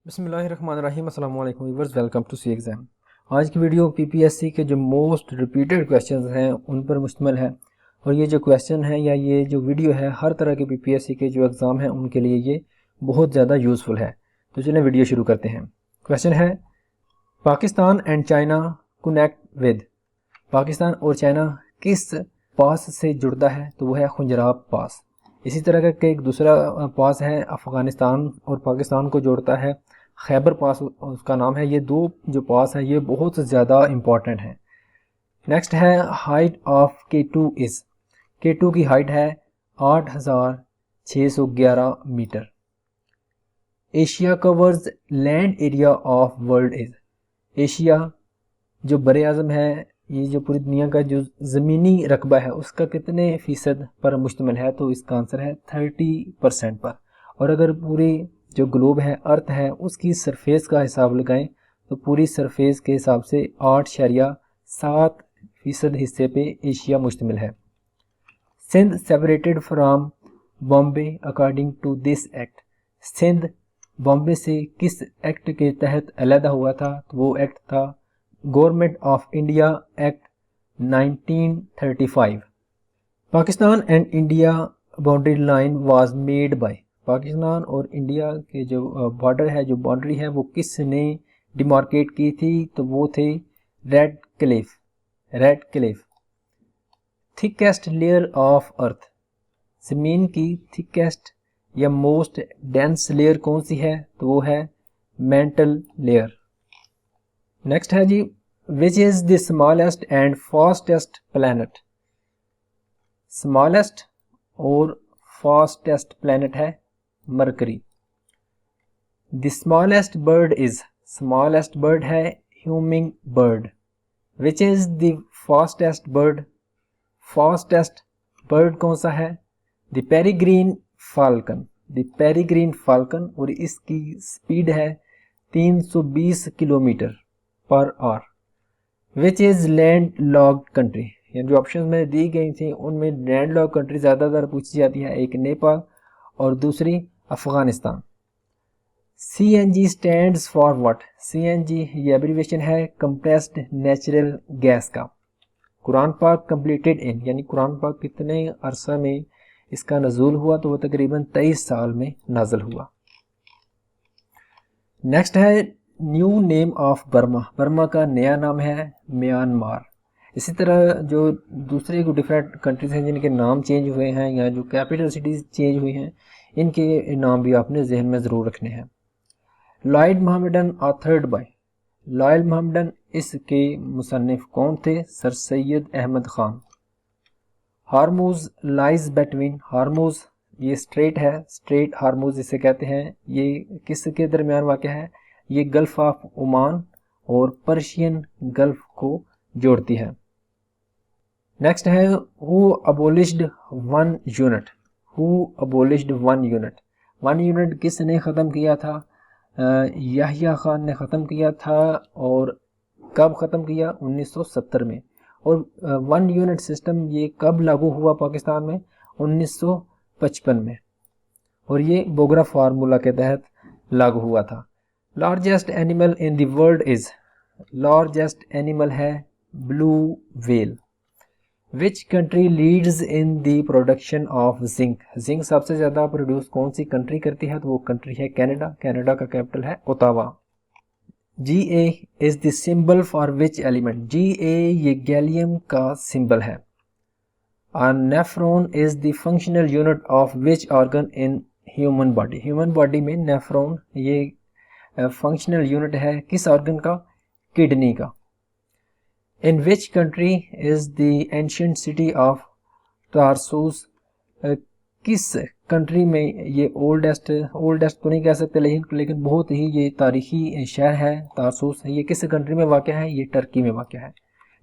बिस्मिल्लाहिर्रहमानिर्रहीम अस्सलाम वालेकुम viewers, welcome to C exam. आज की वीडियो पीपीएससी के जो मोस्ट रिपीटेड क्वेश्चंस हैं उन पर मुश्तमिल है। और ये जो क्वेश्चन है या ये जो वीडियो है हर तरह के पीपीएससी के जो एग्ज़ाम हैं उनके लिए ये बहुत ज़्यादा यूज़फुल है। तो चलिए वीडियो शुरू करते हैं। क्वेश्चन है, Pakistan and China connect with. Pakistan और चाइना किस पास से जुड़ता है? तो वो है खुंजराब पास। इसी तरह का एक दूसरा पास है अफ़गानिस्तान और पाकिस्तान को जोड़ता है, खैबर पास उसका नाम है। ये दो जो पास है ये बहुत ज़्यादा इम्पॉर्टेंट है। नेक्स्ट है, height of K2 is. K2 की हाइट है 8611 metre. Asia covers land area of world is. Asia जो बरे आज़म है, ये जो पूरी दुनिया का जो ज़मीनी रकबा है उसका कितने फ़ीसद पर मुश्तमिल है? तो इसका आंसर है 30% पर। और अगर पूरी जो ग्लोब है, अर्थ है, उसकी सरफेस का हिसाब लगाएं तो पूरी सरफेस के हिसाब से 8.7% हिस्से पे एशिया मुश्तमिल है। Sindh separated from Bombay according to this act. Sindh Bombay से किस एक्ट के तहत अलहदा हुआ था? तो वो एक्ट था government of India act 1935। Pakistan and India boundary line was made by. Pakistan और इंडिया के जो बॉर्डर है, जो बाउंड्री है, वो किसने डिमार्केट की थी? तो वो थे red Cliff. Red Cliff. Thickest layer of earth. ज़मीन की थिकेस्ट या मोस्ट डेंस लेयर कौन सी है? तो वो है मेंटल लेयर। नेक्स्ट है जी, which is the smallest and fastest planet. Smallest और फास्टेस्ट प्लैनेट है Mercury. The smallest bird is. Smallest bird है hummingbird. Which is the fastest bird. Fastest bird कौन सा है? The peregrine falcon. The peregrine falcon, और इसकी speed है 320 kilometre per hour. Which is landlocked country. यानी जो option में दी गई थी उनमें लैंड लॉक्ड कंट्री ज़्यादातर पूछी जाती है, एक नेपाल और दूसरी Afghanistan. CNG stands for what. CNG ये एब्रीवेशन है कंप्रेस्ड नेचुरल गैस का। कुरान पाक कंप्लीटेड इन, यानी कुरान पाक कितने अरसा में इसका नज़ूल हुआ? तो वह तकरीबन 23 साल में नाज़िल हुआ। नेक्स्ट है, new name of Burma. Burma का नया नाम है म्यांमार। इसी तरह जो दूसरे डिफरेंट कंट्रीज हैं जिनके नाम चेंज हुए हैं या जो कैपिटल सिटीज़ चेंज हुई हैं, इनके नाम भी आपने जहन में ज़रूर रखने हैं। Loyal Mohammedans authored by. Loyal Mohammedans, इसके मुसन्निफ कौन थे? Sir Syed Ahmad Khan. Hormuz lies between. Hormuz ये स्ट्रेट है, स्ट्रेट हार्मूज इसे कहते हैं। ये किसके दरमियान वाक़ है? ये गल्फ ऑफ ओमान और पर्शियन गल्फ को जोड़ती है। नेक्स्ट है, who abolished one unit. Who abolished one unit. One unit किसने ख़त्म किया था? याहिया खान ने ख़त्म किया था। और कब ख़त्म किया? 1970 में। और वन यूनिट सिस्टम ये कब लागू हुआ पाकिस्तान में? 1955 में। और ये बोगरा फार्मूला के तहत लागू हुआ था। Largest animal in the world is. Largest animal है blue whale. Which country leads in the production of zinc. Zinc सबसे ज़्यादा प्रोड्यूस कौन सी कंट्री करती है? तो वो कंट्री है कनाडा। कनाडा का कैपिटल है Ottawa. Ga is the symbol for which element. Ga ये गैलियम का सिंबल है। Nephron is the functional unit of which organ in human body. Human body में नेफ्रॉन ये फंक्शनल यूनिट है किस ऑर्गन का? किडनी का। In which country is the ancient city of Tarsus. किस कंट्री में ये ओल्डेस्ट तो नहीं कह सकते, लेकिन बहुत ही ये तारीखी शहर है तारसूस। ये किस कंट्री में वाक़ है? ये टर्की में वाक़ है।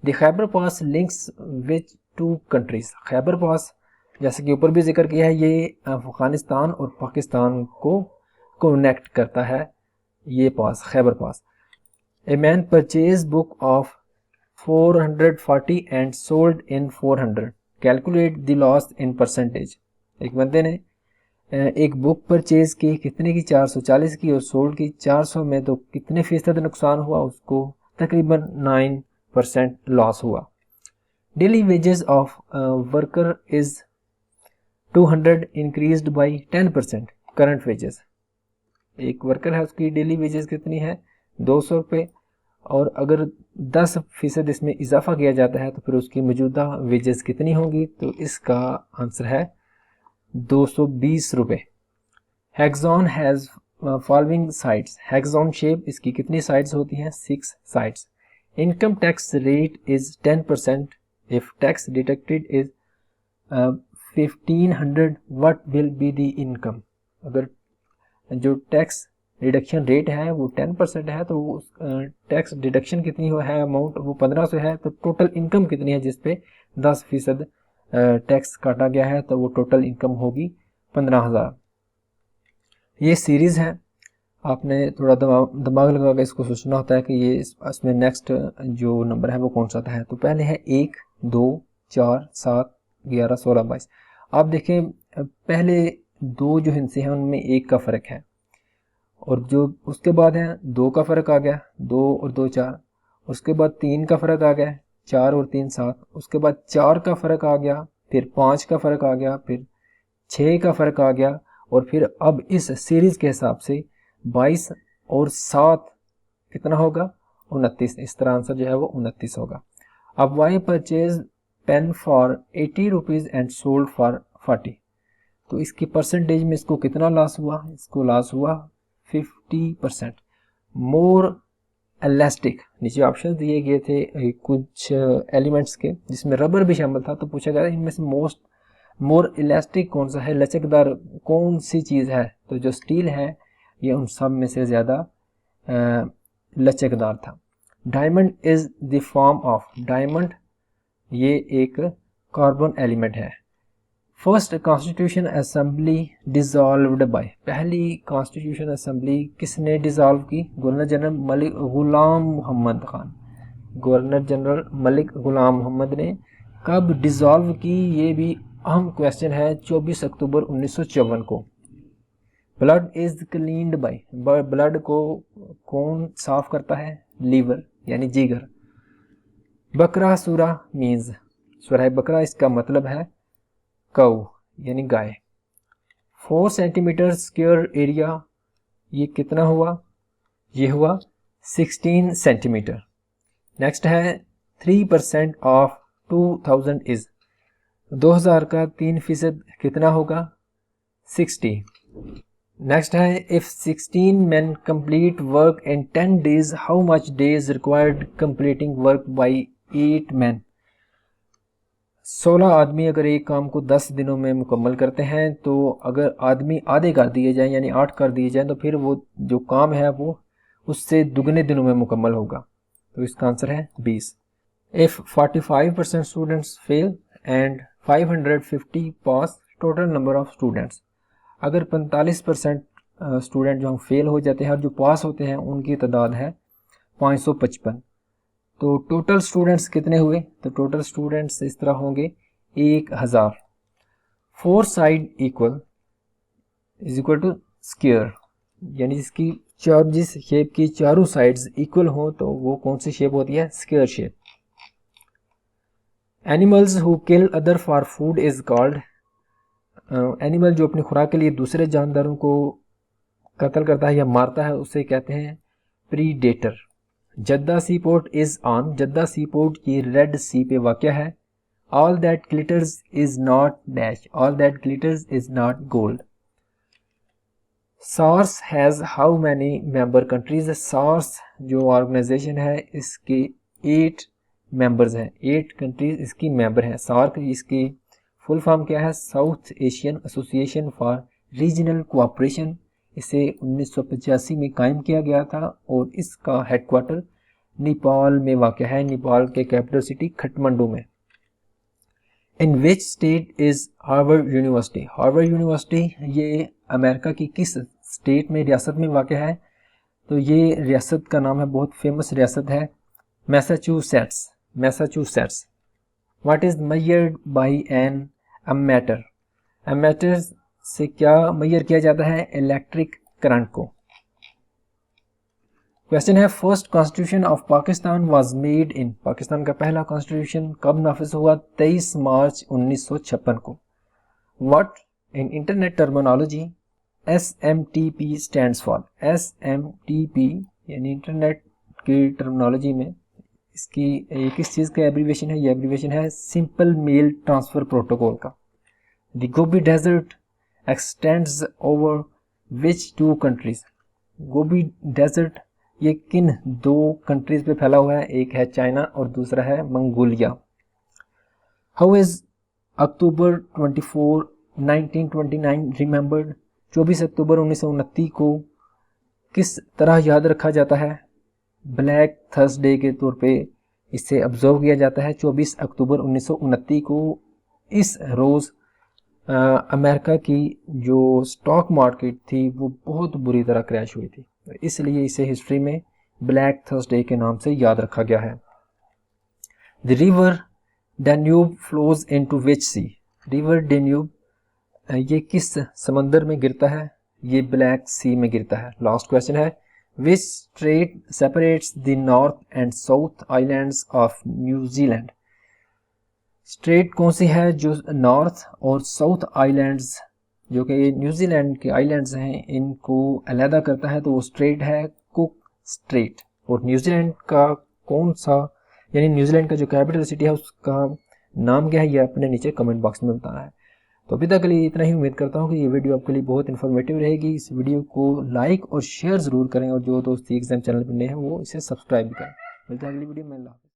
The Khyber pass links which two countries. Khyber pass जैसे कि ऊपर भी जिक्र किया है, ये अफगानिस्तान और पाकिस्तान को कनेक्ट करता है ये pass, Khyber pass. A man purchase book of 440 and sold in 400। Calculate the loss in percentage. एक बंदे ने एक बुक परचेज की कितने की, 440 की, और सोल्ड की 400 में, तो कितने फीसद नुकसान हुआ, उसको तकरीबन 9% लॉस हुआ। Daily wages of worker is 200 increased by 10%। Current wages, एक वर्कर है उसकी डेली वेजेस कितनी है, 200 रुपये, और अगर 10% इसमें इजाफा किया जाता है तो फिर उसकी मौजूदा वेजेस कितनी होंगी, तो इसका आंसर है 220 रुपये। हेक्सॉन हैज़ फॉलोइंग साइड्स, हेक्सॉन शेप इसकी कितनी साइड्स होती हैं, 6 sides. Income tax rate is 10%, if tax deducted is 1500 what will be the income. अगर जो टैक्स डिडक्शन रेट है वो 10% है तो टैक्स डिडक्शन कितनी है, अमाउंट वो 1500 है, तो टोटल इनकम कितनी है जिसपे 10% टैक्स काटा गया है, तो वो टोटल इनकम होगी 15,000। ये सीरीज है, आपने थोड़ा दिमाग लगा के इसको सोचना होता है कि ये इसमें नेक्स्ट जो नंबर है वो कौन सा है। तो पहले है 1, 2, 4, 7, 11, 16, 22। आप देखें पहले दो जो हिस्से हैं उनमें 1 का फ़र्क है, और जो उसके बाद है 2 का फ़र्क आ गया, 2 और 2 4, उसके बाद 3 का फ़र्क आ गया, 4 और 3 7, उसके बाद 4 का फ़र्क आ गया, फिर 5 का फ़र्क आ गया, फिर 6 का फ़र्क आ गया, और फिर अब इस सीरीज़ के हिसाब से 22 और 7 कितना होगा, 29। इस तरह आंसर जो है वो 29 होगा। अब Y purchase pen for 80 rupees and sold for 40, तो इसकी परसेंटेज में इसको कितना लॉस हुआ, इसको लॉस हुआ 50%। मोर इलास्टिक, नीचे ऑप्शन दिए गए थे कुछ एलिमेंट्स के जिसमें रबर भी शामिल था, तो पूछा गया इनमें से मोर इलास्टिक कौन सा है, लचकदार कौन सी चीज़ है, तो जो स्टील है ये उन सब में से ज़्यादा लचकदार था। Diamond is the form of, diamond ये एक कार्बन एलिमेंट है। First constitution assembly dissolved by, पहली कॉन्स्टिट्यूशन असेंबली किसने डिसॉल्व की, governor general Malik Ghulam Mohammad Khan, governor general Malik Ghulam Mohammad ने कब डिसॉल्व की, ये भी अहम क्वेश्चन है, 24 अक्टूबर 1954 को। Blood is cleaned by, blood को कौन साफ करता है, लीवर यानी जिगर। बकरा सूरा मीन्स, सूरह बकरा इसका मतलब है कऊ यानी गाय। 4 सेंटीमीटर स्क्वायर एरिया ये कितना हुआ, ये हुआ 16 सेंटीमीटर। नेक्स्ट है 3% ऑफ 2000 इज, 2000 का 3% कितना होगा, 60। नेक्स्ट है if 16 men complete work in 10 days, how much days required completing work by 8 men? 16 आदमी अगर एक काम को 10 दिनों में मुकम्मल करते हैं, तो अगर आदमी आधे कर दिए जाएं यानी 8 कर दिए जाएं, तो फिर वो जो काम है वो उससे दुगने दिनों में मुकम्मल होगा। तो इसका आंसर है 20। If 45% students fail and 550 pass, total number of students, अगर 45% स्टूडेंट जो फेल हो जाते हैं और जो पास होते हैं उनकी तादाद है 555, तो टोटल स्टूडेंट्स कितने हुए, तो टोटल स्टूडेंट्स इस तरह होंगे 1000। 4 side equal is equal to square, यानी जिस शेप की चारों साइड्स इक्वल हो तो वो कौन सी शेप होती है, square shape. Animals who kill other for food is called, animal जो अपनी खुराक के लिए दूसरे जानदारों को कत्ल करता है या मारता है उसे कहते हैं predator. Jeddah sea port is on, Jeddah sea port ये रेड सी पे वाक़या है। All that glitters is not dash, all glitters glitters is not gold. SARS has how many member countries? SARS जो ऑर्गेनाइजेशन है इसके 8 members हैं, 8 countries इसकी member हैं। सार्क इसकी फुल फॉर्म क्या है? South Asian association for regional cooperation. इसे 1985 में कायम किया गया था और इसका हेडक्वार्टर नेपाल में वाक़ है। नेपाल के कैपिटल सिटी खटमंडू में। In which state is Harvard University? Harvard University ये अमेरिका की किस स्टेट में, रियासत में वाक़ है? तो ये रियासत का नाम है, बहुत फेमस रियासत है, Massachusetts. What is measured by an ammeter? Ammeter से क्या मेजर किया जाता है? इलेक्ट्रिक करंट को। क्वेश्चन है first constitution of Pakistan was made in, Pakistan का पहला कॉन्स्टिट्यूशन कब नाफिज हुआ? 23 मार्च 1956 को। What in internet terminology SMTP stands for? SMTP यानी इंटरनेट की टर्मिनोलॉजी में इसकी किस चीज़ का एब्रीविएशन है? ये एब्रीविएशन है सिंपल मेल ट्रांसफ़र प्रोटोकॉल का। The Gobi desert extends over which two countries? Gobi desert ये किन दो कंट्रीज पे फैला हुआ है? एक है चाइना और दूसरा है Mongolia. How is October 24 1929 remembered? 24 अक्टूबर 1929 को किस तरह याद रखा जाता है? ब्लैक थर्सडे के तौर पे इसे ऑब्जर्व किया जाता है। 24 अक्टूबर 1929 को इस रोज़ अमेरिका की जो स्टॉक मार्केट थी वो बहुत बुरी तरह क्रैश हुई थी, इसलिए इसे हिस्ट्री में ब्लैक थर्सडे के नाम से याद रखा गया है। The river Danube flows into which sea? River Danube ये किस समंदर में गिरता है? ये ब्लैक सी में गिरता है। लास्ट क्वेश्चन है which strait separates the north and south islands of New Zealand? Strait कौन सी है जो नॉर्थ और साउथ आइलैंड्स जो कि न्यूजीलैंड के आइलैंड्स हैं इनको अलहदा करता है? तो वो स्ट्रेट है कुक स्ट्रेट। और न्यूजीलैंड का कौन सा, यानी न्यूजीलैंड का जो कैपिटल सिटी है उसका नाम क्या है, ये अपने नीचे कमेंट बॉक्स में बताना है। तो अभी तक के लिए इतना ही। उम्मीद करता हूँ कि ये वीडियो आपके लिए बहुत इन्फॉर्मेटिव रहेगी। इस वीडियो को लाइक और शेयर ज़रूर करें और जो दोस्त एग्जाम चैनल पर नए हैं वो इसे सब्सक्राइब भी करें। मिलते हैं अगली वीडियो में।